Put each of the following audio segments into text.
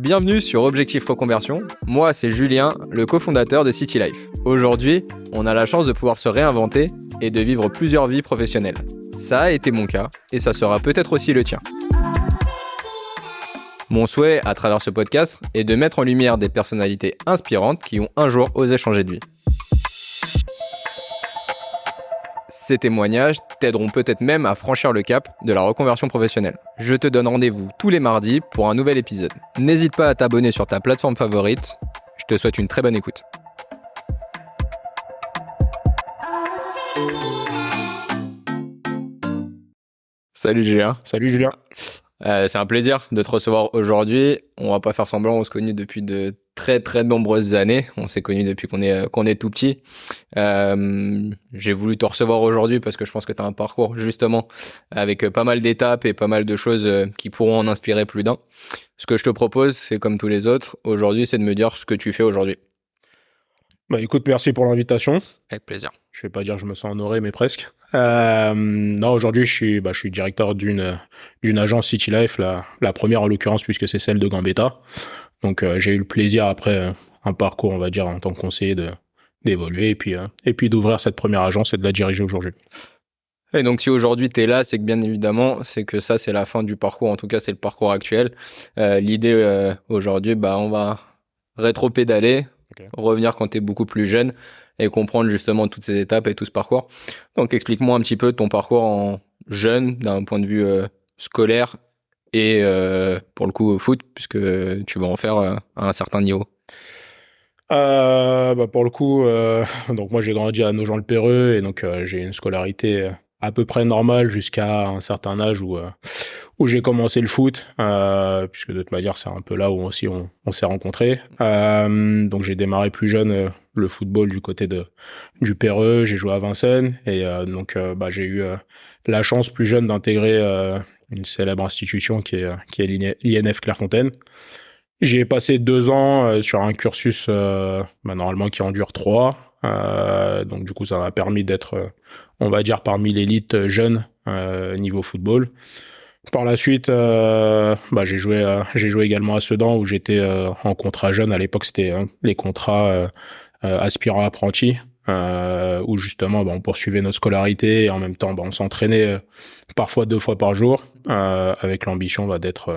Bienvenue sur Objectif Reconversion. Moi, c'est Julien, le cofondateur de City Life. Aujourd'hui, on a la chance de pouvoir se réinventer et de vivre plusieurs vies professionnelles. Ça a été mon cas et ça sera peut-être aussi le tien. Mon souhait à travers ce podcast est de mettre en lumière des personnalités inspirantes qui ont un jour osé changer de vie. Ces témoignages t'aideront peut-être même à franchir le cap de la reconversion professionnelle. Je te donne rendez-vous tous les mardis pour un nouvel épisode. N'hésite pas à t'abonner sur ta plateforme favorite. Je te souhaite une très bonne écoute. Salut Julien. Salut Julien. C'est un plaisir de te recevoir aujourd'hui. On va pas faire semblant, on se connaît depuis de très nombreuses années. On s'est connus depuis qu'on est tout petit. J'ai voulu te recevoir aujourd'hui parce que je pense que tu as un parcours justement avec pas mal d'étapes et pas mal de choses qui pourront en inspirer plus d'un. Ce que je te propose, c'est comme tous les autres, aujourd'hui, c'est de me dire ce que tu fais aujourd'hui. Bah écoute, merci pour l'invitation. Avec plaisir. Je vais pas dire que je me sens honoré, mais presque. Non, aujourd'hui, je suis directeur d'une agence City Life, la première en l'occurrence, puisque c'est celle de Gambetta. Donc, j'ai eu le plaisir, après un parcours, on va dire, en tant que conseiller, d'évoluer et puis d'ouvrir cette première agence et de la diriger aujourd'hui. Et donc, si aujourd'hui tu es là, c'est que bien évidemment, c'est que ça, c'est la fin du parcours. En tout cas, c'est le parcours actuel. L'idée aujourd'hui, on va rétro-pédaler, revenir quand tu es beaucoup plus jeune et comprendre justement toutes ces étapes et tout ce parcours. Donc, explique-moi un petit peu ton parcours en jeune, d'un point de vue scolaire et pour le coup au foot, puisque tu vas en faire à un certain niveau. Pour le coup, donc moi j'ai grandi à Nogent-le-Péreux et donc j'ai une scolarité à peu près normale jusqu'à un certain âge où j'ai commencé le foot, puisque de toute manière c'est un peu là où aussi on s'est rencontrés. Donc j'ai démarré plus jeune le football du côté du Péreux, j'ai joué à Vincennes et donc j'ai eu la chance plus jeune d'intégrer une célèbre institution qui est l'INF Clairefontaine. J'ai passé 2 ans sur un cursus normalement qui en dure 3. Donc du coup ça m'a permis d'être on va dire parmi l'élite jeune niveau football. Par la suite j'ai joué également à Sedan où j'étais en contrat jeune. À l'époque c'était les contrats aspirant apprenti où justement on poursuivait notre scolarité et en même temps on s'entraînait parfois 2 fois par jour avec l'ambition d'être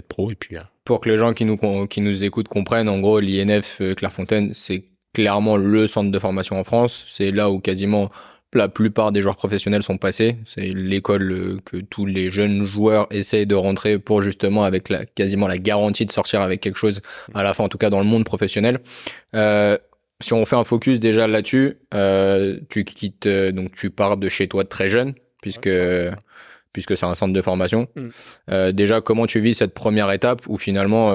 pro. Et puis pour que les gens qui nous écoutent comprennent, en gros l'INF Clairefontaine, c'est clairement le centre de formation en France. C'est là où quasiment la plupart des joueurs professionnels sont passés. C'est l'école que tous les jeunes joueurs essayent de rentrer pour justement avec quasiment la garantie de sortir avec quelque chose à la fin, en tout cas dans le monde professionnel. Si on fait un focus déjà là-dessus, tu quittes, donc tu pars de chez toi très jeune, puisque c'est un centre de formation. Déjà, comment tu vis cette première étape où finalement,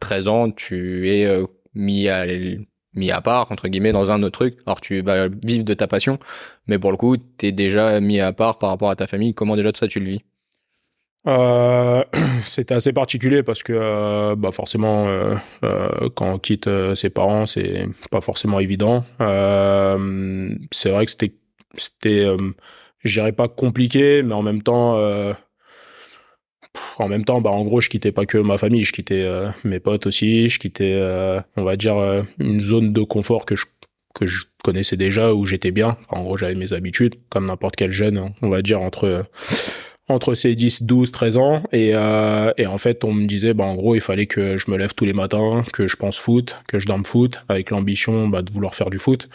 13 ans, tu es mis à part, entre guillemets, dans un autre truc. Alors, tu vas vivre de ta passion, mais pour le coup, tu es déjà mis à part par rapport à ta famille. Comment déjà tout ça, tu le vis? C'était assez particulier parce que forcément quand on quitte ses parents c'est pas forcément évident. C'est vrai que c'était je dirais pas compliqué, mais en même temps en gros je quittais pas que ma famille, je quittais mes potes aussi, je quittais on va dire une zone de confort que je connaissais déjà, où j'étais bien. En gros j'avais mes habitudes comme n'importe quel jeune, on va dire entre ses 10, 12, 13 ans et en fait on me disait en gros il fallait que je me lève tous les matins, que je pense foot, que je dorme foot, avec l'ambition de vouloir faire du foot.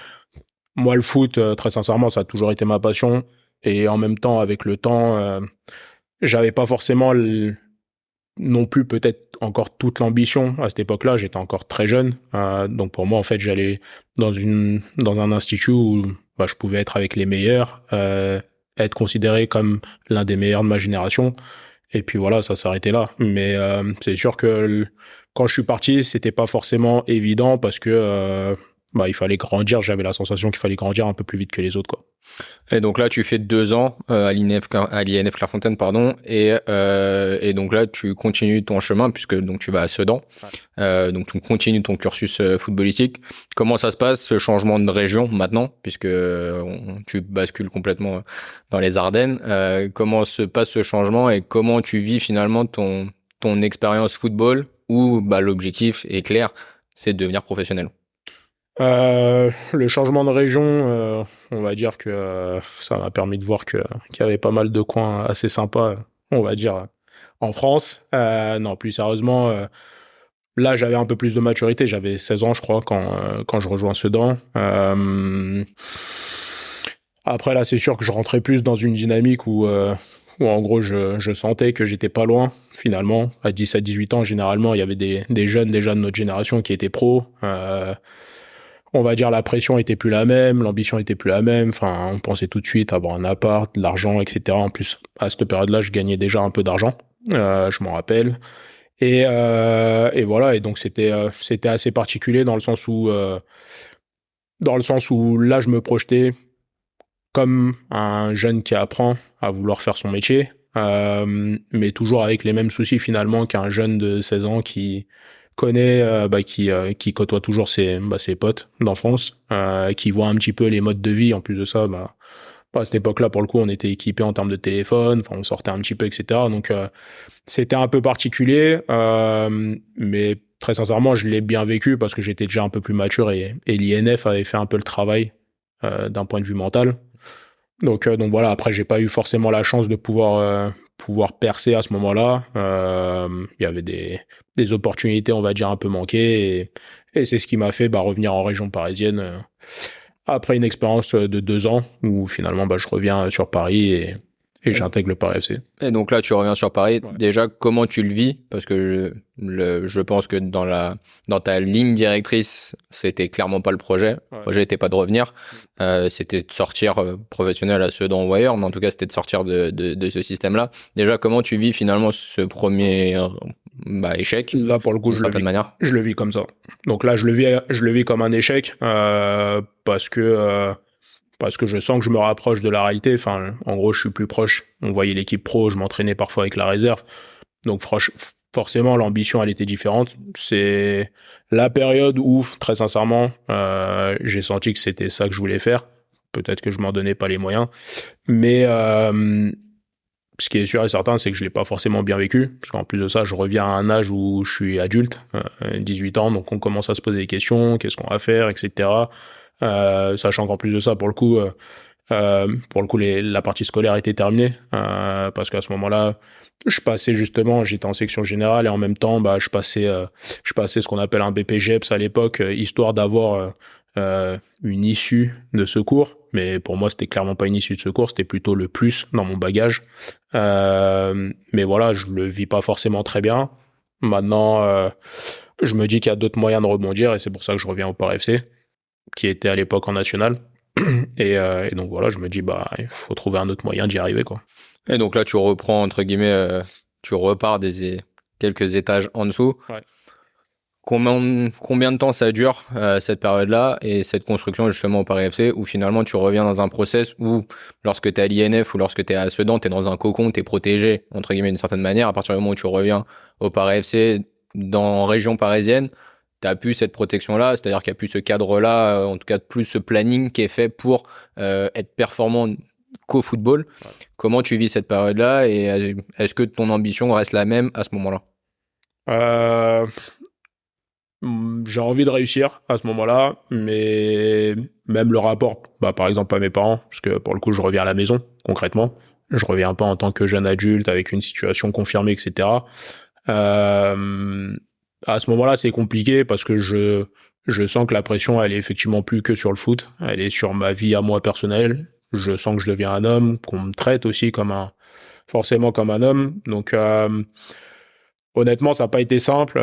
Moi le foot très sincèrement ça a toujours été ma passion et en même temps avec le temps j'avais pas forcément non plus peut-être encore toute l'ambition à cette époque-là, j'étais encore très jeune, donc pour moi en fait j'allais dans un institut où je pouvais être avec les meilleurs, être considéré comme l'un des meilleurs de ma génération. Et puis voilà, ça s'arrêtait là. Mais c'est sûr que quand je suis parti, c'était pas forcément évident parce que il fallait grandir. J'avais la sensation qu'il fallait grandir un peu plus vite que les autres, quoi. Et donc là, tu fais 2 ans à l'INF Clairefontaine, pardon, et donc là, tu continues ton chemin puisque donc tu vas à Sedan, donc tu continues ton cursus footballistique. Comment ça se passe ce changement de région maintenant, puisque tu bascules complètement dans les Ardennes. Comment se passe ce changement et comment tu vis finalement ton expérience football ou bah, l'objectif est clair, c'est de devenir professionnel? Le changement de région, on va dire que ça m'a permis de voir qu'il y avait pas mal de coins assez sympas, on va dire, en France. Non, plus sérieusement, là, j'avais un peu plus de maturité. J'avais 16 ans, je crois, quand je rejoins Sedan. Après, là, c'est sûr que je rentrais plus dans une dynamique où en gros, je sentais que j'étais pas loin, finalement. À 17-18 ans, généralement, il y avait des jeunes déjà de notre génération qui étaient pros. On va dire la pression était plus la même, l'ambition était plus la même. Enfin, on pensait tout de suite avoir un appart, de l'argent, etc. En plus, à cette période-là, je gagnais déjà un peu d'argent. Je m'en rappelle. Et voilà. Et donc c'était assez particulier dans le sens où là, je me projetais comme un jeune qui apprend à vouloir faire son métier, mais toujours avec les mêmes soucis finalement qu'un jeune de 16 ans qui connaît, qui côtoie toujours ses potes d'enfance, qui voit un petit peu les modes de vie. En plus de ça, à cette époque-là, pour le coup, on était équipé en termes de téléphone, enfin, on sortait un petit peu, etc. Donc, c'était un peu particulier, mais très sincèrement, je l'ai bien vécu parce que j'étais déjà un peu plus mature et l'INF avait fait un peu le travail d'un point de vue mental. Donc voilà, après j'ai pas eu forcément la chance de pouvoir percer à ce moment-là. Il y avait des opportunités, on va dire, un peu manquées et c'est ce qui m'a fait revenir en région parisienne après une expérience de 2 ans où finalement je reviens sur Paris et j'intègre le Paris FC. Et donc là, tu reviens sur Paris. Ouais. Déjà, comment tu le vis? Parce que je pense que dans ta ligne directrice, c'était clairement pas le projet. Le projet n'était pas de revenir. C'était de sortir professionnel à Sedan ou ailleurs, mais en tout cas, c'était de sortir de ce système-là. Déjà, comment tu vis finalement ce premier échec? Là, pour le coup, je le vis comme ça. Donc là, je le vis comme un échec parce que je sens que je me rapproche de la réalité. Enfin, en gros, je suis plus proche. On voyait l'équipe pro, je m'entraînais parfois avec la réserve. Donc, forcément, l'ambition, elle était différente. C'est la période où, très sincèrement, j'ai senti que c'était ça que je voulais faire. Peut-être que je m'en donnais pas les moyens. Mais ce qui est sûr et certain, c'est que je l'ai pas forcément bien vécu. Parce qu'en plus de ça, je reviens à un âge où je suis adulte, 18 ans. Donc, on commence à se poser des questions. Qu'est-ce qu'on va faire, etc. Sachant qu'en plus de ça, pour le coup, la partie scolaire était terminée, parce qu'à ce moment-là, j'étais en section générale et en même temps, je passais ce qu'on appelle un BPGEPS à l'époque, histoire d'avoir une issue de secours. Mais pour moi, c'était clairement pas une issue de secours, c'était plutôt le plus dans mon bagage. Mais voilà, je le vis pas forcément très bien. Maintenant, je me dis qu'il y a d'autres moyens de rebondir et c'est pour ça que je reviens au Paris FC, qui était à l'époque en national. Et donc voilà, je me dis, il faut trouver un autre moyen d'y arriver, quoi. Et donc là, tu reprends, entre guillemets, tu repars quelques étages en dessous. Ouais. Combien de temps ça dure, cette période-là et cette construction justement au Paris FC, où finalement tu reviens dans un process où lorsque tu es à l'INF ou lorsque tu es à Sedan, tu es dans un cocon, tu es protégé, entre guillemets, d'une certaine manière. À partir du moment où tu reviens au Paris FC dans région parisienne, tu as plus cette protection-là, c'est-à-dire qu'il y a plus ce cadre-là, en tout cas plus ce planning qui est fait pour être performant qu'au football. Ouais. Comment tu vis cette période-là et est-ce que ton ambition reste la même à ce moment-là? J'ai envie de réussir à ce moment-là, mais même le rapport, par exemple à mes parents, parce que pour le coup je reviens à la maison concrètement, je reviens pas en tant que jeune adulte avec une situation confirmée, etc. À ce moment-là c'est compliqué parce que je sens que la pression elle est effectivement plus que sur le foot, elle est sur ma vie à moi personnelle. Je sens que je deviens un homme, qu'on me traite aussi forcément comme un homme, donc honnêtement, ça n'a pas été simple.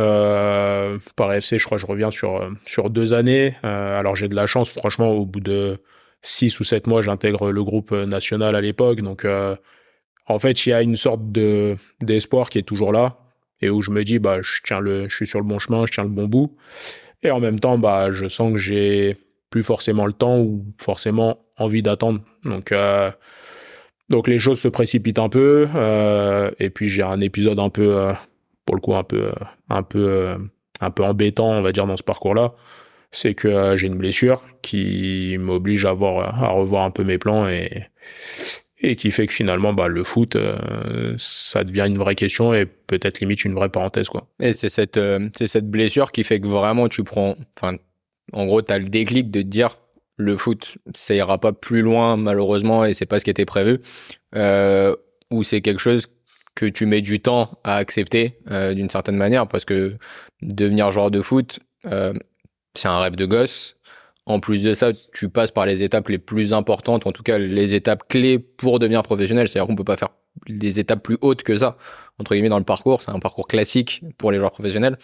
Par FC, je crois que je reviens sur 2 années. Alors j'ai de la chance, franchement, au bout de 6 ou 7 mois, j'intègre le groupe national à l'époque. Donc en fait, il y a une sorte d'espoir qui est toujours là et où je me dis je suis sur le bon chemin, je tiens le bon bout. Et en même temps, je sens que j'ai plus forcément le temps ou forcément envie d'attendre. Donc les choses se précipitent un peu et puis j'ai un épisode un peu pour le coup un peu embêtant, on va dire, dans ce parcours-là, c'est que j'ai une blessure qui m'oblige à revoir un peu mes plans et qui fait que finalement, le foot, ça devient une vraie question et peut-être limite une vraie parenthèse, quoi. Et c'est cette blessure qui fait que vraiment tu prends, enfin, en gros, t'as le déclic de te dire, le foot, ça ira pas plus loin, malheureusement, et c'est pas ce qui était prévu, ou c'est quelque chose que tu mets du temps à accepter, d'une certaine manière, parce que devenir joueur de foot, c'est un rêve de gosse. En plus de ça, tu passes par les étapes les plus importantes, en tout cas les étapes clés pour devenir professionnel. C'est-à-dire qu'on peut pas faire des étapes plus hautes que ça, entre guillemets, dans le parcours. C'est un parcours classique pour les joueurs professionnels.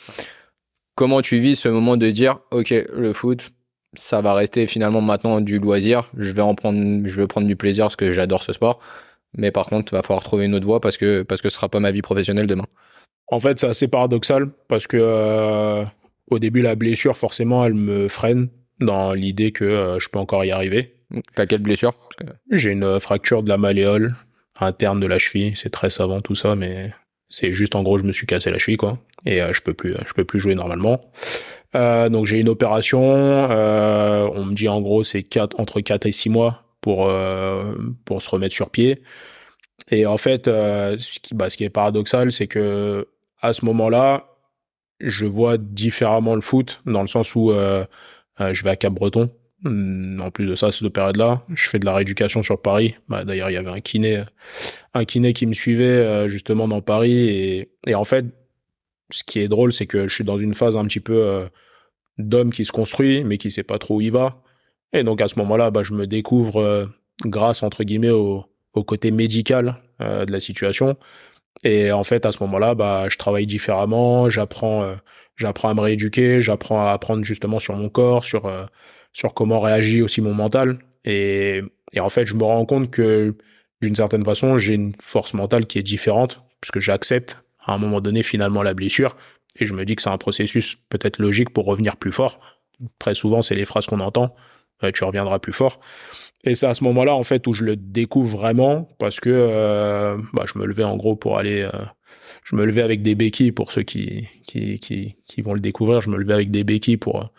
Comment tu vis ce moment de dire, OK, le foot, ça va rester finalement maintenant du loisir. Je vais prendre du plaisir parce que j'adore ce sport. Mais par contre, il va falloir trouver une autre voie parce que ce sera pas ma vie professionnelle demain. En fait, c'est assez paradoxal parce que au début, la blessure, forcément, elle me freine dans l'idée que je peux encore y arriver. T'as quelle blessure? J'ai une fracture de la malléole interne de la cheville. C'est très savant tout ça, mais c'est juste en gros, je me suis cassé la cheville, quoi. Et je peux plus jouer normalement. Donc j'ai une opération. On me dit en gros c'est entre 4 et 6 mois pour se remettre sur pied. Et en fait, ce qui est paradoxal, c'est que à ce moment-là, je vois différemment le foot dans le sens où je vais à Cap-Breton. En plus de ça, cette période-là, je fais de la rééducation sur Paris. D'ailleurs, il y avait un kiné qui me suivait justement dans Paris. Et en fait, ce qui est drôle, c'est que je suis dans une phase un petit peu d'homme qui se construit, mais qui sait pas trop où il va. Et donc à ce moment-là, je me découvre grâce entre guillemets au côté médical de la situation. Et en fait, à ce moment-là, je travaille différemment, j'apprends à me rééduquer, j'apprends à apprendre justement sur mon corps, sur comment réagit aussi mon mental. Et en fait, je me rends compte que d'une certaine façon, j'ai une force mentale qui est différente, puisque j'accepte à un moment donné finalement la blessure. Et je me dis que c'est un processus peut-être logique pour revenir plus fort. Très souvent, c'est les phrases qu'on entend, tu reviendras plus fort. Et c'est à ce moment-là, en fait, où je le découvre vraiment, parce que je me levais en gros pour aller... je me levais avec des béquilles, pour ceux qui vont le découvrir, je me levais avec des béquilles pour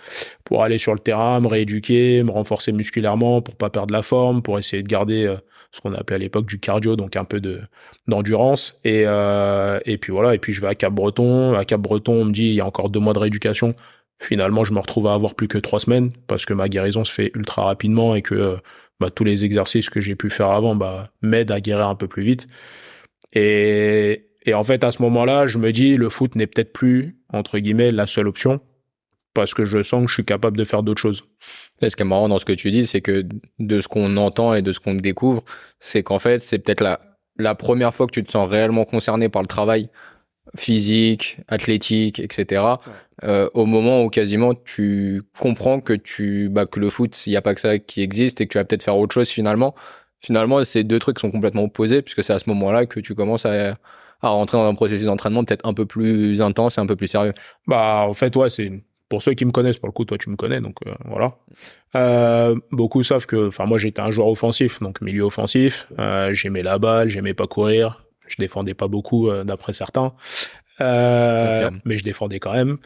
aller sur le terrain, me rééduquer, me renforcer musculairement, pour pas perdre la forme, pour essayer de garder ce qu'on appelait à l'époque du cardio, donc un peu d'endurance. Et puis voilà, et puis je vais à Cap-Breton. À Cap-Breton, on me dit, il y a encore 2 mois de rééducation. Finalement, je me retrouve à avoir plus que 3 semaines, parce que ma guérison se fait ultra rapidement et que tous les exercices que j'ai pu faire avant m'aident à guérir un peu plus vite. Et en fait, à ce moment-là, je me dis, le foot n'est peut-être plus, entre guillemets, la seule option, parce que je sens que je suis capable de faire d'autres choses. Et ce qui est marrant dans ce que tu dis, c'est que de ce qu'on entend et de ce qu'on découvre, c'est qu'en fait, c'est peut-être la première fois que tu te sens réellement concerné par le travail physique, athlétique, etc. Au moment où quasiment tu comprends que que le foot, il n'y a pas que ça qui existe et que tu vas peut-être faire autre chose finalement. Finalement, ces deux trucs sont complètement opposés puisque c'est à ce moment-là que tu commences à rentrer dans un processus d'entraînement peut-être un peu plus intense et un peu plus sérieux. En fait, ouais, c'est pour ceux qui me connaissent, pour le coup, toi tu me connais, donc voilà. Beaucoup savent que, moi j'étais un joueur offensif, donc milieu offensif. J'aimais la balle, j'aimais pas courir. Je défendais pas beaucoup d'après certains, mais je défendais quand même.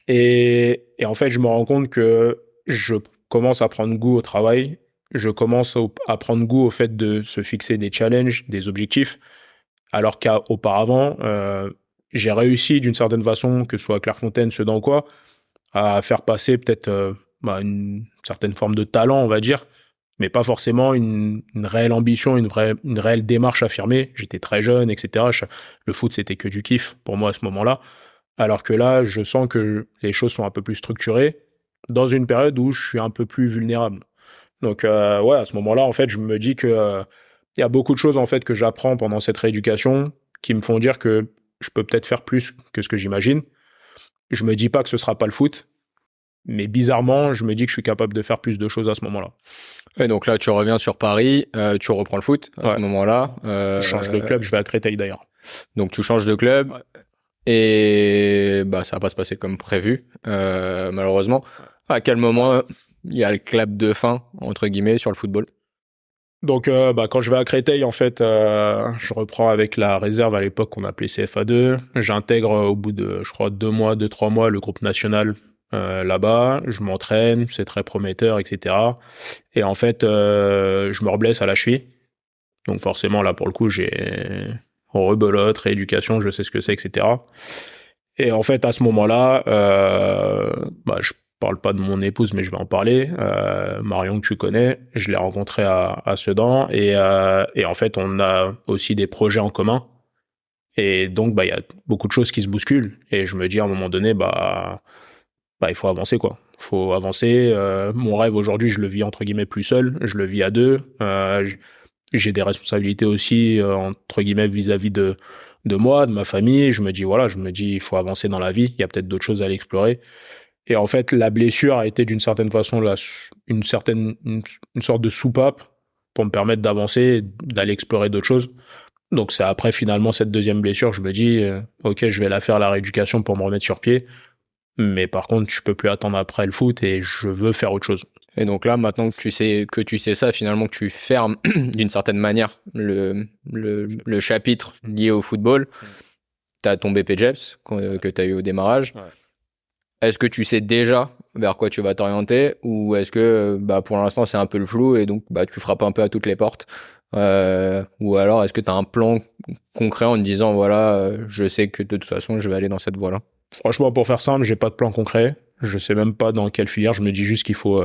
Et en fait, je me rends compte que je commence à prendre goût au travail. Je commence à prendre goût au fait de se fixer des challenges, des objectifs, alors qu'auparavant, j'ai réussi d'une certaine façon, que ce soit à Clairefontaine, Sedan quoi, à faire passer peut-être une certaine forme de talent, on va dire, mais pas forcément une réelle ambition, une réelle démarche affirmée. J'étais très jeune, etc. Le foot, c'était que du kiff pour moi à ce moment-là. Alors que là, je sens que les choses sont un peu plus structurées dans une période où je suis un peu plus vulnérable. Donc, à ce moment-là, en fait, je me dis que y a beaucoup de choses, en fait, que j'apprends pendant cette rééducation qui me font dire que je peux peut-être faire plus que ce que j'imagine. Je me dis pas que ce sera pas le foot, mais bizarrement, je me dis que je suis capable de faire plus de choses à ce moment-là. Et donc là, tu reviens sur Paris, tu reprends le foot à ce moment-là. Je change de club, je vais à Créteil d'ailleurs. Donc tu changes de club, et ça va pas se passer comme prévu, malheureusement. À quel moment il y a le clap de fin, entre guillemets, sur le football? Donc quand je vais à Créteil, en fait, je reprends avec la réserve à l'époque qu'on appelait CFA2. J'intègre au bout de, je crois, 2-3 mois, le groupe national là-bas. Je m'entraîne, c'est très prometteur, etc. Et en fait, je me reblesse à la cheville. Donc forcément, là, pour le coup, j'ai rebelote, rééducation, je sais ce que c'est, etc. Et en fait, à ce moment-là, je parle pas de mon épouse, mais je vais en parler. Marion, que tu connais, je l'ai rencontrée à Sedan, et en fait, on a aussi des projets en commun. Et donc, il y a beaucoup de choses qui se bousculent. Et je me dis, à un moment donné, il faut avancer, quoi. Faut avancer. Mon rêve aujourd'hui, je le vis entre guillemets plus seul. Je le vis à deux. J'ai des responsabilités aussi, entre guillemets, vis-à-vis de moi, de ma famille. Je me dis, il faut avancer dans la vie. Il y a peut-être d'autres choses à aller explorer. Et en fait, la blessure a été d'une certaine façon une sorte de soupape pour me permettre d'avancer, d'aller explorer d'autres choses. Donc c'est après finalement cette deuxième blessure, je me dis, ok, je vais la faire la rééducation pour me remettre sur pied. Mais par contre, je peux plus attendre après le foot et je veux faire autre chose. Et donc là, maintenant que tu sais ça, finalement, que tu fermes d'une certaine manière le chapitre lié au football, t'as ton BPJEPS que t'as eu au démarrage. Ouais. Est-ce que tu sais déjà vers quoi tu vas t'orienter, ou est-ce que pour l'instant c'est un peu le flou et donc tu frappes un peu à toutes les portes, ou alors est-ce que tu as un plan concret en te disant voilà, je sais que de toute façon je vais aller dans cette voie-là? Franchement, pour faire simple, j'ai pas de plan concret. Je sais même pas dans quelle filière. Je me dis juste qu'il faut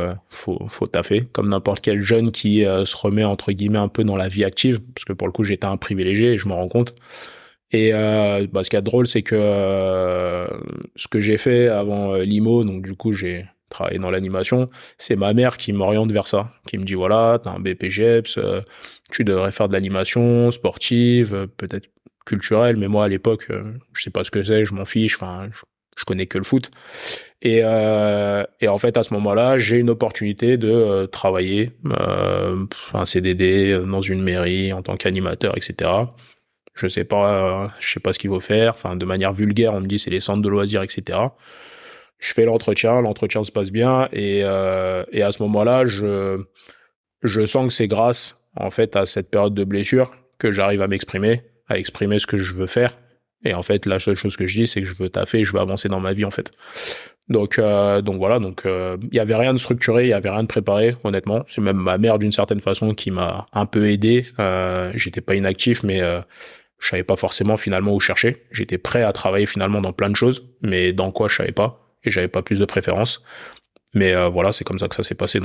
taffer, comme n'importe quel jeune qui se remet entre guillemets un peu dans la vie active, parce que pour le coup j'étais un privilégié et je m'en rends compte. Et ce qui est drôle, c'est que ce que j'ai fait avant l'IMO, donc du coup j'ai travaillé dans l'animation, c'est ma mère qui m'oriente vers ça, qui me dit voilà, t'as un BPGEPS, tu devrais faire de l'animation sportive, peut-être culturelle, mais moi à l'époque, je sais pas ce que c'est, je m'en fiche, enfin je connais que le foot. Et en fait à ce moment-là, j'ai une opportunité de travailler un CDD dans une mairie en tant qu'animateur, etc. Je sais pas ce qu'il faut faire. Enfin, de manière vulgaire, on me dit c'est les centres de loisirs, etc. Je fais l'entretien se passe bien, et à ce moment-là, je sens que c'est grâce en fait à cette période de blessure que j'arrive à exprimer ce que je veux faire. Et en fait, la seule chose que je dis, c'est que je veux taffer, je veux avancer dans ma vie en fait. Donc voilà, il y avait rien de structuré, il y avait rien de préparé, honnêtement. C'est même ma mère d'une certaine façon qui m'a un peu aidé. J'étais pas inactif, mais je savais pas forcément finalement où chercher. J'étais prêt à travailler finalement dans plein de choses, mais dans quoi je savais pas, et j'avais pas plus de préférence. Mais voilà, c'est comme ça que ça s'est passé.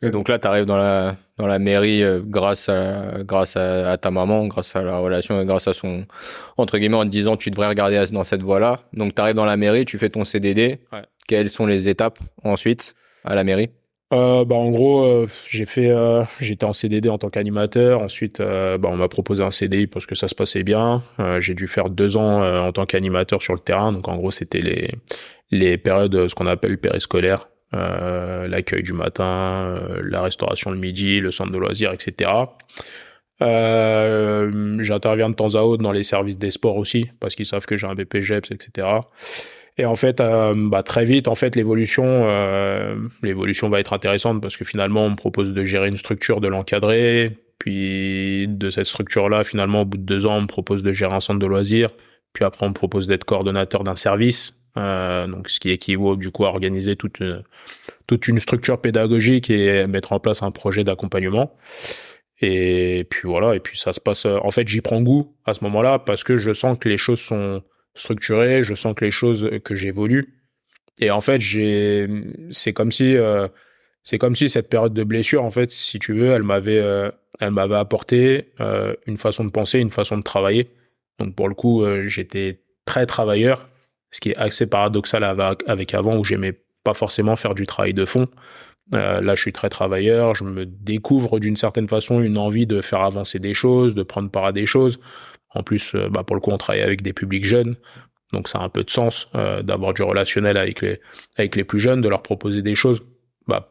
Et donc là, tu arrives dans la mairie grâce à ta maman, grâce à la relation et grâce à son, entre guillemets, en te disant tu devrais regarder dans cette voie-là. Donc tu arrives dans la mairie, tu fais ton CDD. Ouais. Quelles sont les étapes ensuite à la mairie? En gros, j'étais en CDD en tant qu'animateur. Ensuite, on m'a proposé un CDI parce que ça se passait bien. J'ai dû faire 2 ans en tant qu'animateur sur le terrain. Donc en gros, c'était les périodes, ce qu'on appelle périscolaires. L'accueil du matin, la restauration le midi, le centre de loisirs, etc. J'interviens de temps à autre dans les services des sports aussi, parce qu'ils savent que j'ai un BPGEPS, etc. Et en fait, très vite, en fait, l'évolution va être intéressante, parce que finalement, on me propose de gérer une structure, de l'encadrer. Puis de cette structure-là, finalement, au bout de 2 ans, on me propose de gérer un centre de loisirs. Puis après, on me propose d'être coordonnateur d'un service. Donc ce qui équivaut du coup à organiser toute une structure pédagogique et mettre en place un projet d'accompagnement. Et puis voilà, et puis ça se passe, en fait j'y prends goût à ce moment-là, parce que je sens que les choses sont structurées, je sens que que j'évolue. Et en fait c'est comme si cette période de blessure, en fait, si tu veux, elle m'avait apporté une façon de penser, une façon de travailler. Donc pour le coup, j'étais très travailleur, ce qui est assez paradoxal avec avant, où j'aimais pas forcément faire du travail de fond. Là, je suis très travailleur, je me découvre d'une certaine façon une envie de faire avancer des choses, de prendre part à des choses. En plus, pour le coup, on travaille avec des publics jeunes, donc ça a un peu de sens d'avoir du relationnel avec les plus jeunes, de leur proposer des choses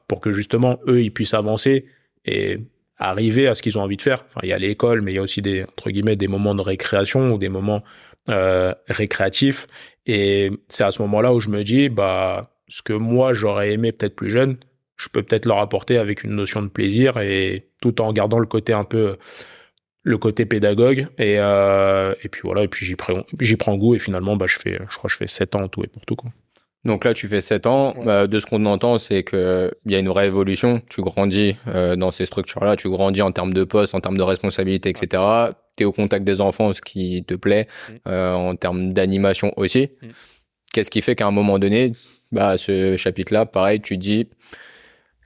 pour que justement, eux, ils puissent avancer et arriver à ce qu'ils ont envie de faire. Enfin, il y a l'école, mais il y a aussi entre guillemets, des moments de récréation ou des moments récréatifs. Et c'est à ce moment-là où je me dis, ce que moi, j'aurais aimé peut-être plus jeune, je peux peut-être leur apporter avec une notion de plaisir, et tout en gardant le côté pédagogue. Et puis voilà, et puis j'y prends goût, et finalement, je fais 7 ans en tout et pour tout, quoi. Donc là, tu fais 7 ans. Ouais. De ce qu'on entend, c'est que il y a une vraie évolution. Tu grandis dans ces structures-là. Tu grandis en termes de poste, en termes de responsabilité, Ouais. etc. Tu es au contact des enfants, ce qui te plaît, Mm. en termes d'animation aussi. Mm. Qu'est-ce qui fait qu'à un moment donné, ce chapitre-là, pareil, tu te dis,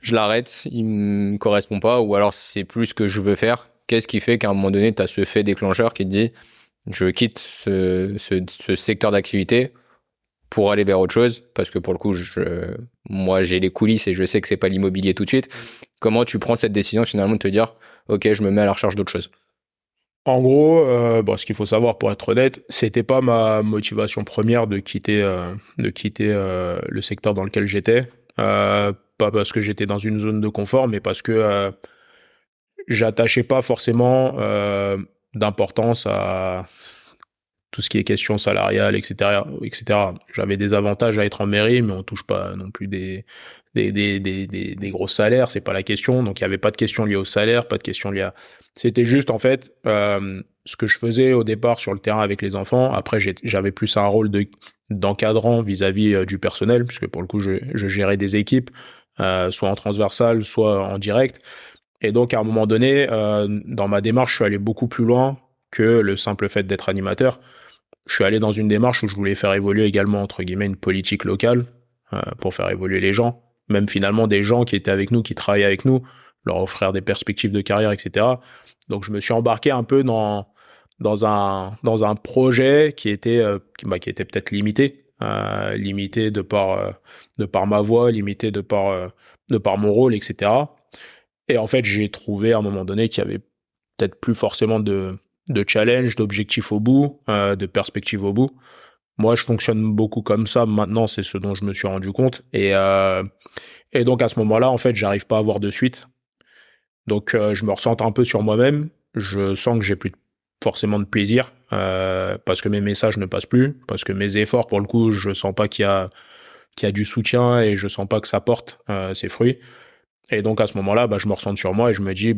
je l'arrête, il me correspond pas, ou alors c'est plus ce que je veux faire. Qu'est-ce qui fait qu'à un moment donné, tu as ce fait déclencheur qui te dit, je quitte ce secteur d'activité pour aller vers autre chose, parce que pour le coup, moi, j'ai les coulisses et je sais que c'est pas l'immobilier tout de suite. Mm. Comment tu prends cette décision finalement de te dire, ok, je me mets à la recherche d'autre chose? En gros, ce qu'il faut savoir pour être honnête, c'était pas ma motivation première de quitter le secteur dans lequel j'étais. Pas parce que j'étais dans une zone de confort, mais parce que j'attachais pas forcément d'importance à tout ce qui est question salariale, etc., etc. J'avais des avantages à être en mairie, mais on touche pas non plus des gros salaires, c'est pas la question. Donc il y avait pas de question liée au salaire, pas de question liée à... C'était juste en fait ce que je faisais au départ sur le terrain avec les enfants. Après j'avais plus un rôle d'encadrant vis-à-vis du personnel, puisque pour le coup je gérais des équipes, soit en transversal, soit en direct. Et donc à un moment donné, dans ma démarche, je suis allé beaucoup plus loin que le simple fait d'être animateur. Je suis allé dans une démarche où je voulais faire évoluer également, entre guillemets, une politique locale pour faire évoluer les gens. Même finalement des gens qui étaient avec nous, qui travaillaient avec nous, leur offrir des perspectives de carrière, etc. Donc je me suis embarqué un peu dans un projet qui était peut-être limité. Limité de par ma voix, limité de par mon rôle, etc. Et en fait, j'ai trouvé à un moment donné qu'il y avait peut-être plus forcément de challenge, d'objectifs au bout, de perspectives au bout. Moi, je fonctionne beaucoup comme ça. Maintenant, c'est ce dont je me suis rendu compte. Et donc, à ce moment-là, en fait, j'arrive pas à avoir de suite. Donc, je me ressens un peu sur moi-même. Je sens que j'ai plus forcément de plaisir parce que mes messages ne passent plus, parce que mes efforts, pour le coup, je sens pas qu'il y a du soutien et je sens pas que ça porte ses fruits. Et donc à ce moment-là, je me ressens sur moi et je me dis,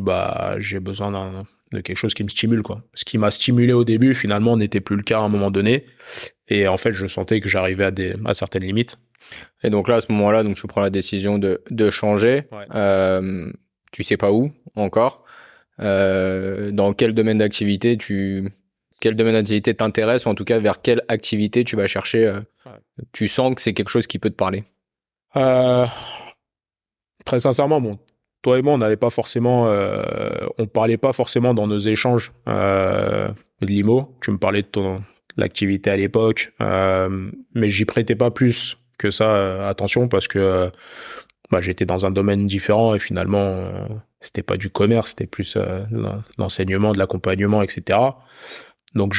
j'ai besoin de quelque chose qui me stimule, quoi. Ce qui m'a stimulé au début, finalement, n'était plus le cas à un moment donné. Et en fait, je sentais que j'arrivais à certaines limites. Et donc là, à ce moment-là, donc tu prends la décision de changer. Ouais. Tu sais pas où encore. Dans quel domaine d'activité t'intéresse, ou en tout cas vers quelle activité tu vas chercher. Ouais. Tu sens que c'est quelque chose qui peut te parler. Euh, Très sincèrement, bon, toi et moi, on parlait pas forcément dans nos échanges de l'IMO. Tu me parlais de l'activité à l'époque, mais j'y prêtais pas plus que ça attention parce que j'étais dans un domaine différent et finalement c'était pas du commerce, c'était plus de l'enseignement, de l'accompagnement, etc. Donc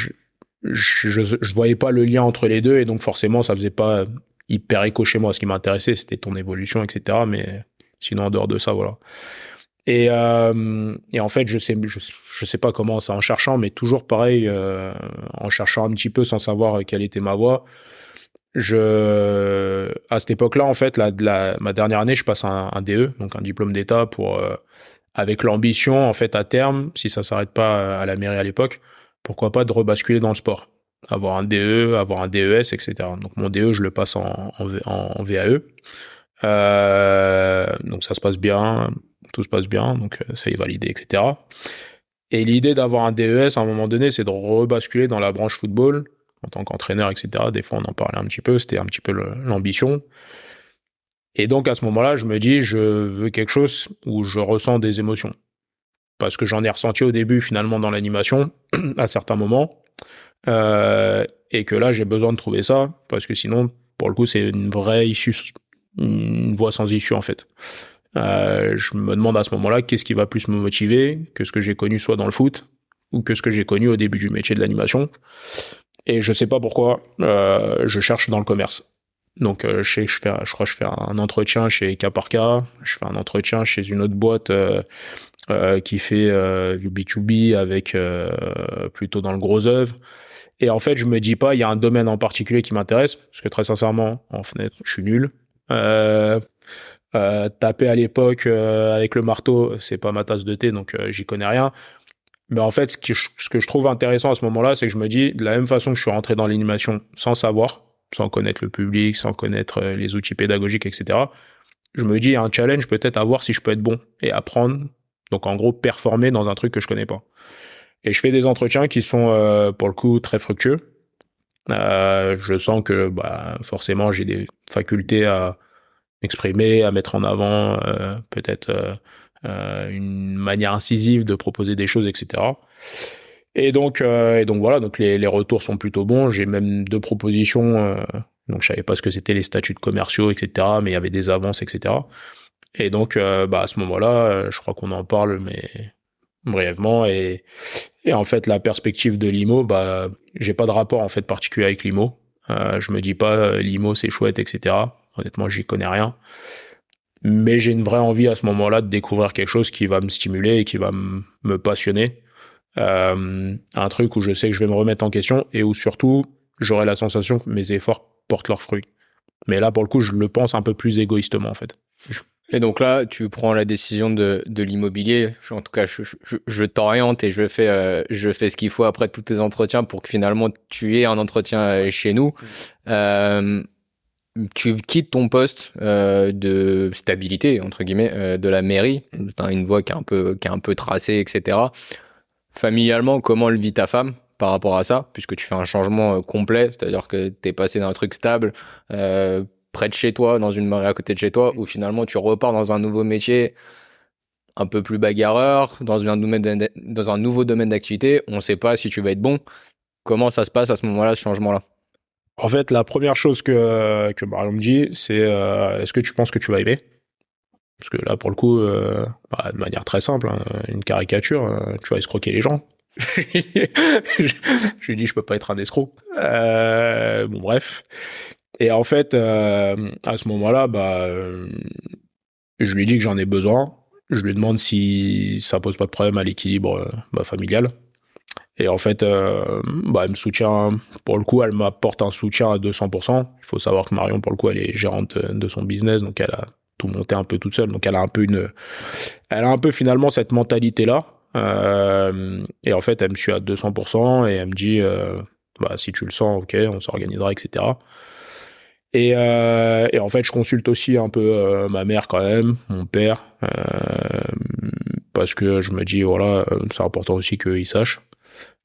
je voyais pas le lien entre les deux et donc forcément ça faisait pas hyper écho chez moi. Ce qui m'intéressait c'était ton évolution, etc. Mais sinon en dehors de ça, voilà. Et en fait, je sais pas comment, c'est en cherchant, mais toujours pareil, en cherchant un petit peu sans savoir quelle était ma voie. À cette époque-là, en fait, ma dernière année, je passe un DE, donc un diplôme d'État avec l'ambition, en fait, à terme, si ça s'arrête pas à la mairie à l'époque, pourquoi pas de rebasculer dans le sport. Avoir un DE, avoir un DES, etc. Donc mon DE, je le passe en VAE. Donc ça se passe bien, tout se passe bien, donc ça est validé, etc. Et l'idée d'avoir un DES à un moment donné, c'est de rebasculer dans la branche football en tant qu'entraîneur, etc. Des fois, on en parlait un petit peu, c'était un petit peu l'ambition. Et donc à ce moment-là, je me dis, je veux quelque chose où je ressens des émotions. Parce que j'en ai ressenti au début, finalement, dans l'animation, à certains moments. Et que là, j'ai besoin de trouver ça, parce que sinon, pour le coup, c'est une vraie issue, une voie sans issue, en fait. Je me demande à ce moment-là, qu'est-ce qui va plus me motiver que ce que j'ai connu soit dans le foot, ou que ce que j'ai connu au début du métier de l'animation. Et je sais pas pourquoi, je cherche dans le commerce. Donc, je crois que je fais un entretien chez K par je fais un entretien chez une autre boîte qui fait du B2B avec plutôt dans le gros œuvre. Et en fait, je me dis pas, il y a un domaine en particulier qui m'intéresse, parce que très sincèrement, en fenêtre, je suis nul. Taper à l'époque avec le marteau, c'est pas ma tasse de thé, donc j'y connais rien. Mais en fait, ce que je trouve intéressant à ce moment-là, c'est que je me dis, de la même façon que je suis rentré dans l'animation sans savoir, sans connaître le public, sans connaître les outils pédagogiques, etc. Je me dis, un challenge peut-être à voir si je peux être bon et apprendre. Donc, en gros, performer dans un truc que je connais pas. Et je fais des entretiens qui sont, pour le coup, très fructueux. Je sens que, forcément, j'ai des facultés à m'exprimer, à mettre en avant, peut-être une manière incisive de proposer des choses, etc. Et donc voilà, donc les retours sont plutôt bons. J'ai même 2 propositions. Donc je savais pas ce que c'était les statuts de commerciaux, etc. Mais il y avait des avances, etc. Et donc à ce moment-là, je crois qu'on en parle, mais brièvement. Et en fait, la perspective de l'IMO, j'ai pas de rapport en fait particulier avec l'IMO. Je me dis pas l'IMO c'est chouette, etc. Honnêtement, j'y connais rien. Mais j'ai une vraie envie à ce moment-là de découvrir quelque chose qui va me stimuler et qui va me passionner. Un truc où je sais que je vais me remettre en question et où surtout j'aurai la sensation que mes efforts portent leurs fruits. Mais là, pour le coup, je le pense un peu plus égoïstement en fait. Et donc là, tu prends la décision de l'immobilier. En tout cas, je t'oriente et je fais ce qu'il faut après tous tes entretiens pour que finalement tu aies un entretien chez nous. Tu quittes ton poste de stabilité entre guillemets de la mairie. T'as une voie qui est un peu tracée, etc. Familialement, comment le vit ta femme par rapport à ça, puisque tu fais un changement complet, c'est-à-dire que t'es passé d'un truc stable près de chez toi, dans une mairie à côté de chez toi, où finalement tu repars dans un nouveau métier un peu plus bagarreur, dans un nouveau domaine d'activité. On ne sait pas si tu vas être bon. Comment ça se passe à ce moment-là, ce changement-là? En fait, la première chose que Marion me dit, c'est est-ce que tu penses que tu vas aimer? Parce que là, pour le coup, de manière très simple, hein, une caricature, tu vas escroquer les gens. Je lui dis, je peux pas être un escroc. Bon, bref. Et en fait, à ce moment-là, je lui dis que j'en ai besoin. Je lui demande si ça pose pas de problème à l'équilibre familial. Et en fait, elle me soutient. Pour le coup, elle m'apporte un soutien à 200%. Il faut savoir que Marion, pour le coup, elle est gérante de son business, donc elle a tout monté un peu toute seule. Donc elle a un peu finalement cette mentalité-là. Et en fait, elle me suit à 200% et elle me dit, si tu le sens, ok, on s'organisera, etc. Et en fait, je consulte aussi un peu ma mère quand même, mon père, parce que je me dis, voilà, c'est important aussi qu'ils sachent.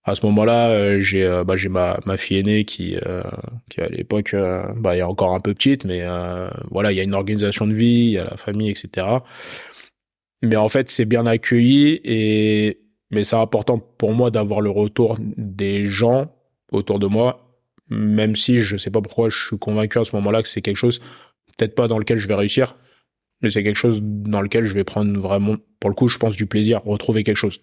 À ce moment-là, j'ai ma fille aînée qui à l'époque est encore un peu petite, mais voilà, il y a une organisation de vie, il y a la famille, etc. Mais en fait, c'est bien accueilli mais c'est important pour moi d'avoir le retour des gens autour de moi, même si je sais pas pourquoi je suis convaincu à ce moment-là que c'est quelque chose, peut-être pas dans lequel je vais réussir, mais c'est quelque chose dans lequel je vais prendre vraiment, pour le coup, je pense du plaisir, retrouver quelque chose.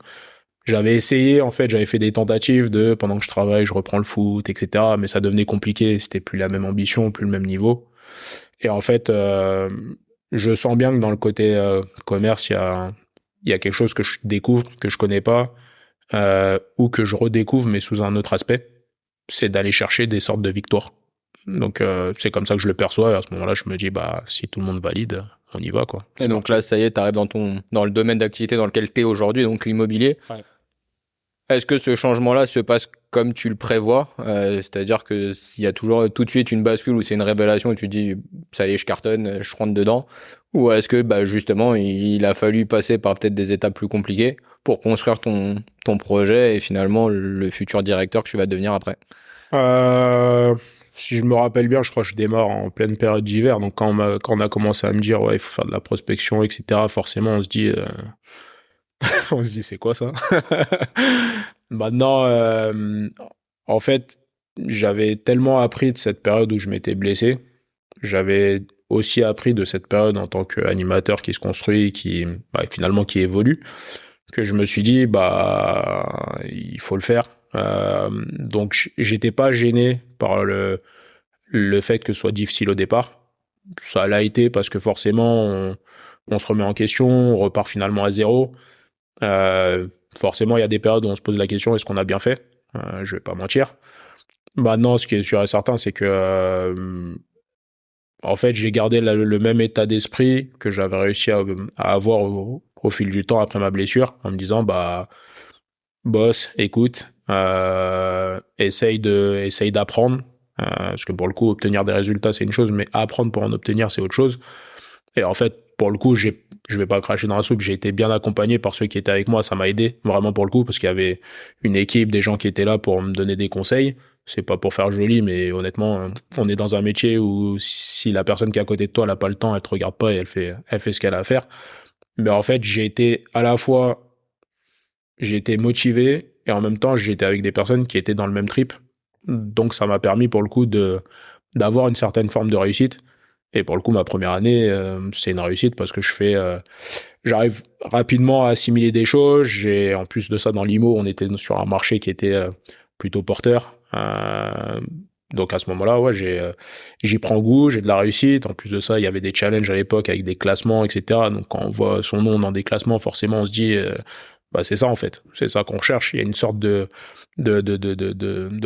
J'avais essayé, en fait, j'avais fait des tentatives pendant que je travaille, je reprends le foot, etc. Mais ça devenait compliqué, c'était plus la même ambition, plus le même niveau. Et en fait, je sens bien que dans le côté commerce, il y a quelque chose que je découvre, que je connais pas, ou que je redécouvre, mais sous un autre aspect. C'est d'aller chercher des sortes de victoires. Donc c'est comme ça que je le perçois. Et à ce moment-là, je me dis, si tout le monde valide, on y va, quoi. Et donc là, ça y est, t'arrives dans le domaine d'activité dans lequel t'es aujourd'hui, donc l'immobilier. Ouais. Est-ce que ce changement-là se passe comme tu le prévois, c'est-à-dire que il y a toujours tout de suite une bascule où c'est une révélation et tu te dis ça y est, je cartonne, je rentre dedans, ou est-ce que justement il a fallu passer par peut-être des étapes plus compliquées pour construire ton projet et finalement le futur directeur que tu vas devenir après? Si je me rappelle bien, je crois que je démarre en pleine période d'hiver, donc quand on a commencé à me dire ouais, il faut faire de la prospection, etc. Forcément, on se dit c'est quoi ça? Maintenant, en fait, j'avais tellement appris de cette période où je m'étais blessé. J'avais aussi appris de cette période en tant qu'animateur qui se construit, finalement qui évolue, que je me suis dit, il faut le faire. Donc, j'étais pas gêné par le fait que ce soit difficile au départ. Ça l'a été parce que forcément, on se remet en question, on repart finalement à zéro. Forcément, il y a des périodes où on se pose la question, est-ce qu'on a bien fait? Je vais pas mentir. Maintenant, ce qui est sûr et certain, c'est que en fait, j'ai gardé le même état d'esprit que j'avais réussi à avoir au fil du temps après ma blessure, en me disant, boss, écoute, essaye d'apprendre, parce que pour le coup, obtenir des résultats, c'est une chose, mais apprendre pour en obtenir, c'est autre chose. Et en fait, pour le coup, je vais pas cracher dans la soupe, j'ai été bien accompagné par ceux qui étaient avec moi, ça m'a aidé, vraiment pour le coup, parce qu'il y avait une équipe, des gens qui étaient là pour me donner des conseils. C'est pas pour faire joli, mais honnêtement, on est dans un métier où si la personne qui est à côté de toi, elle a pas le temps, elle te regarde pas et elle fait ce qu'elle a à faire. Mais en fait, j'ai été motivé et en même temps, j'ai été avec des personnes qui étaient dans le même trip. Donc, ça m'a permis pour le coup d'avoir une certaine forme de réussite. Et pour le coup, ma première année, c'est une réussite parce que j'arrive rapidement à assimiler des choses. En plus de ça, dans l'IMO, on était sur un marché qui était plutôt porteur. Donc à ce moment-là, ouais, j'y prends goût, j'ai de la réussite. En plus de ça, il y avait des challenges à l'époque avec des classements, etc. Donc quand on voit son nom dans des classements, forcément, on se dit, bah c'est ça en fait, c'est ça qu'on recherche. Il y a une sorte de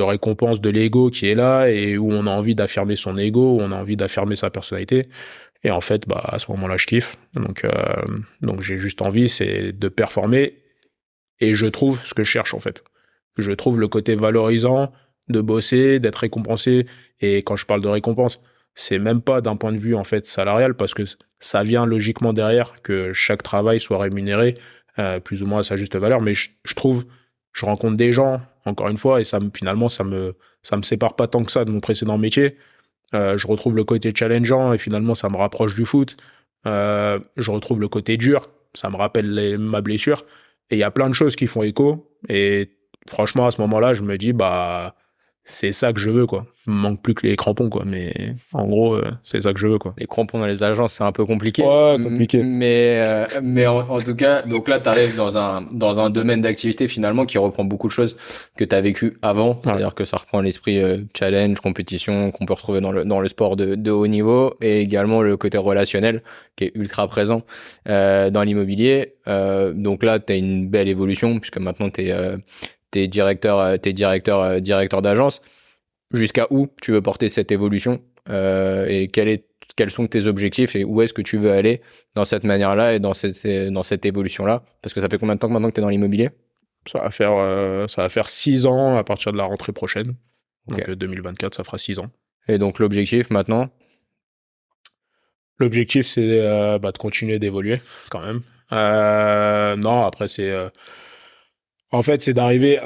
récompense de l'ego qui est là et où on a envie d'affirmer son ego, où on a envie d'affirmer sa personnalité. Et en fait, bah à ce moment-là, je kiffe. Donc j'ai juste envie, c'est de performer. Et je trouve ce que je cherche en fait. Je trouve le côté valorisant de bosser, d'être récompensé. Et quand je parle de récompense, c'est même pas d'un point de vue en fait salarial parce que ça vient logiquement derrière que chaque travail soit rémunéré plus ou moins à sa juste valeur. Mais je trouve, je rencontre des gens encore une fois et finalement ça me sépare pas tant que ça de mon précédent métier. Je retrouve le côté challengeant et finalement ça me rapproche du foot. Je retrouve le côté dur, ça me rappelle ma blessure. Et il y a plein de choses qui font écho. Et franchement, à ce moment-là, je me dis, bah, c'est ça que je veux, quoi. Il me manque plus que les crampons, quoi. Mais en gros, c'est ça que je veux, quoi. Les crampons dans les agences, c'est un peu compliqué. Ouais, compliqué. Mais en tout cas, donc là, tu arrives dans un domaine d'activité finalement qui reprend beaucoup de choses que tu as vécu avant. C'est-à-dire que ça reprend l'esprit challenge, compétition qu'on peut retrouver dans le sport de haut niveau et également le côté relationnel qui est ultra présent dans l'immobilier. Donc là, tu as une belle évolution puisque maintenant t'es directeur d'agence. Jusqu'à où tu veux porter cette évolution et quels sont tes objectifs et où est-ce que tu veux aller dans cette manière-là et dans cette évolution-là? Parce que ça fait combien de temps que maintenant que tu es dans l'immobilier? Ça va faire 6 ans à partir de la rentrée prochaine. Okay. Donc 2024, ça fera 6 ans. Et donc l'objectif maintenant? L'objectif, c'est de continuer d'évoluer quand même. Non, après, en fait, c'est d'arriver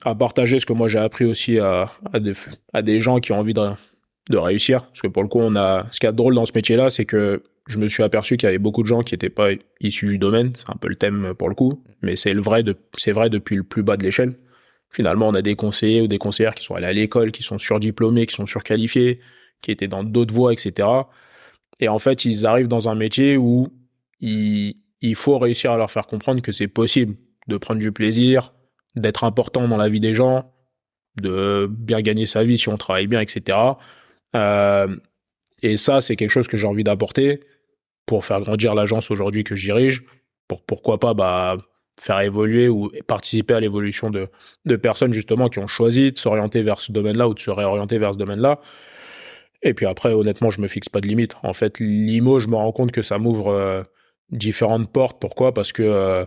à partager ce que moi j'ai appris aussi à des gens qui ont envie de réussir. Parce que pour le coup, ce qui est drôle dans ce métier-là, c'est que je me suis aperçu qu'il y avait beaucoup de gens qui n'étaient pas issus du domaine. C'est un peu le thème pour le coup. Mais c'est vrai depuis le plus bas de l'échelle. Finalement, on a des conseillers ou des conseillères qui sont allés à l'école, qui sont surdiplômés, qui sont surqualifiés, qui étaient dans d'autres voies, etc. Et en fait, ils arrivent dans un métier où il faut réussir à leur faire comprendre que c'est possible de prendre du plaisir, d'être important dans la vie des gens, de bien gagner sa vie si on travaille bien, etc. Et ça, c'est quelque chose que j'ai envie d'apporter pour faire grandir l'agence aujourd'hui que je dirige, pour pourquoi pas faire évoluer ou participer à l'évolution de personnes justement qui ont choisi de s'orienter vers ce domaine-là ou de se réorienter vers ce domaine-là. Et puis après, honnêtement, je me fixe pas de limite. En fait, l'IMO, je me rends compte que ça m'ouvre différentes portes. Pourquoi ? Parce que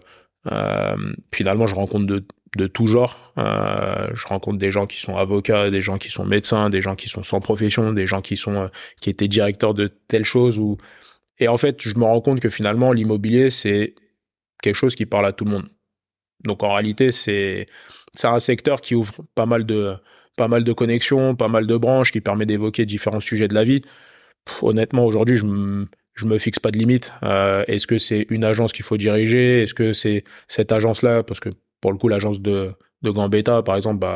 finalement, je rencontre de tout genre. Je rencontre des gens qui sont avocats, des gens qui sont médecins, des gens qui sont sans profession, des gens qui étaient directeurs de telle chose. Et en fait, je me rends compte que finalement, l'immobilier, c'est quelque chose qui parle à tout le monde. Donc en réalité, c'est un secteur qui ouvre pas mal de connexions, pas mal de branches, qui permet d'évoquer différents sujets de la vie. Honnêtement, aujourd'hui, je me fixe pas de limite. Est-ce que c'est une agence qu'il faut diriger ? Est-ce que c'est cette agence-là ? Parce que pour le coup, l'agence de Gambetta, par exemple,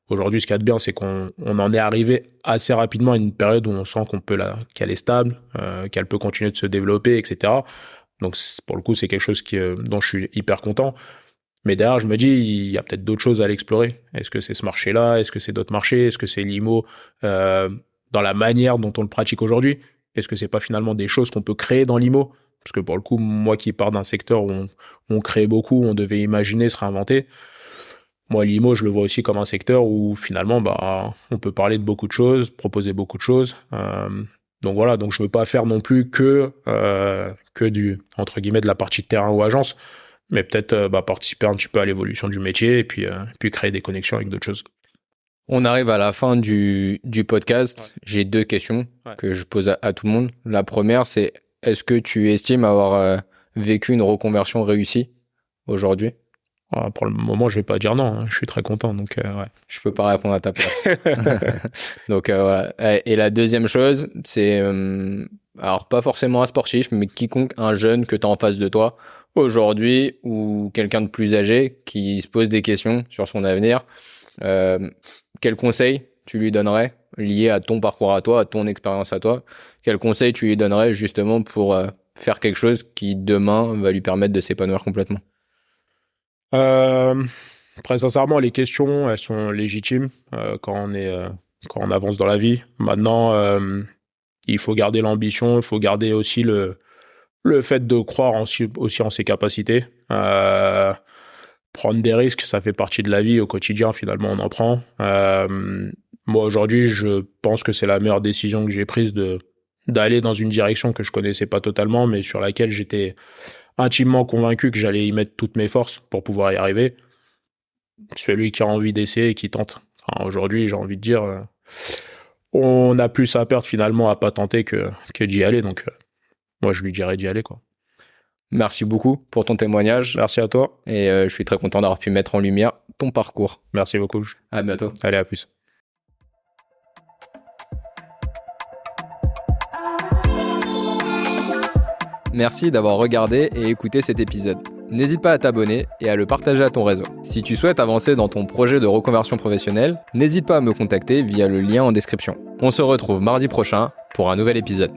aujourd'hui, ce qu'il y a de bien, c'est qu'on en est arrivé assez rapidement à une période où on sent qu'elle est stable, qu'elle peut continuer de se développer, etc. Donc, pour le coup, c'est quelque chose dont je suis hyper content. Mais derrière, je me dis, il y a peut-être d'autres choses à l'explorer. Est-ce que c'est ce marché-là ? Est-ce que c'est d'autres marchés ? Est-ce que c'est l'IMO dans la manière dont on le pratique aujourd'hui ? Est-ce que c'est pas finalement des choses qu'on peut créer dans l'IMO ? Parce que pour le coup, moi qui pars d'un secteur où on crée beaucoup, on devait imaginer, se réinventer. Moi, l'IMO, je le vois aussi comme un secteur où finalement, on peut parler de beaucoup de choses, proposer beaucoup de choses. Donc voilà, donc je veux pas faire non plus que entre guillemets, de la partie de terrain ou agence, mais peut-être participer un petit peu à l'évolution du métier et puis créer des connexions avec d'autres choses. On arrive à la fin du podcast. Ouais. J'ai 2 questions que je pose à tout le monde. La première, c'est est-ce que tu estimes avoir vécu une reconversion réussie aujourd'hui? Pour le moment, je vais pas dire non. Hein. Je suis très content. Donc, ouais. Je peux pas répondre à ta place. Donc, voilà. Et la deuxième chose, c'est, alors pas forcément un sportif, mais quiconque, un jeune que tu as en face de toi aujourd'hui ou quelqu'un de plus âgé qui se pose des questions sur son avenir. Quel conseil tu lui donnerais lié à ton parcours à toi, à ton expérience à toi? Quel conseil tu lui donnerais justement pour faire quelque chose qui demain va lui permettre de s'épanouir complètement? Très sincèrement, les questions, elles sont légitimes quand on avance dans la vie. Maintenant, il faut garder l'ambition, il faut garder aussi le fait de croire aussi en ses capacités. Prendre des risques, ça fait partie de la vie au quotidien, finalement, on en prend. Moi, aujourd'hui, je pense que c'est la meilleure décision que j'ai prise d'aller dans une direction que je connaissais pas totalement, mais sur laquelle j'étais intimement convaincu que j'allais y mettre toutes mes forces pour pouvoir y arriver. Celui qui a envie d'essayer et qui tente. Enfin, aujourd'hui, j'ai envie de dire, on a plus à perdre finalement à pas tenter que d'y aller. Donc, moi, je lui dirais d'y aller, quoi. Merci beaucoup pour ton témoignage. Merci à toi. Et je suis très content d'avoir pu mettre en lumière ton parcours. Merci beaucoup. À bientôt. Allez, à plus. Merci d'avoir regardé et écouté cet épisode. N'hésite pas à t'abonner et à le partager à ton réseau. Si tu souhaites avancer dans ton projet de reconversion professionnelle, n'hésite pas à me contacter via le lien en description. On se retrouve mardi prochain pour un nouvel épisode.